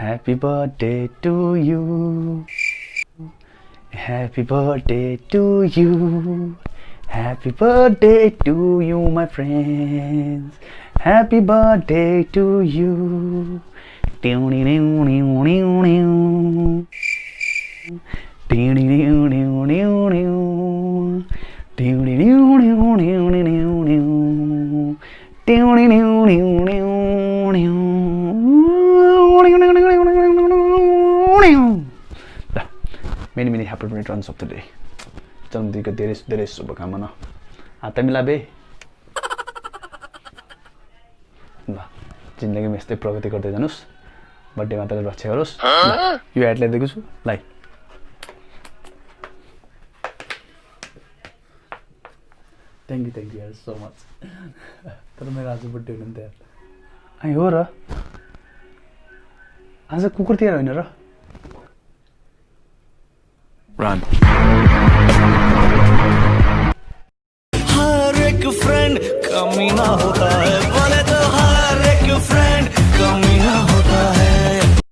Happy birthday to you. Happy birthday to you. Happy birthday to you, my friends. Happy birthday to you. Many many happy returns of the day. जन्मदिनको धेरै धेरै शुभकामना. हात मिला बे. ल जिन्दगीमा यस्तै प्रगति गर्दै जानुस्. बर्थडे मात्र रक्षा गरोस्. यो एड ल्याइदिएको छु. लाइ. थ्यांक यू यार सो मच. तर मेरो आज बर्थडे हुनु नि त यार. ai हो र. आज कुकुर तिहार होइन र. Run. हर एक फ्रेंड कमीना होता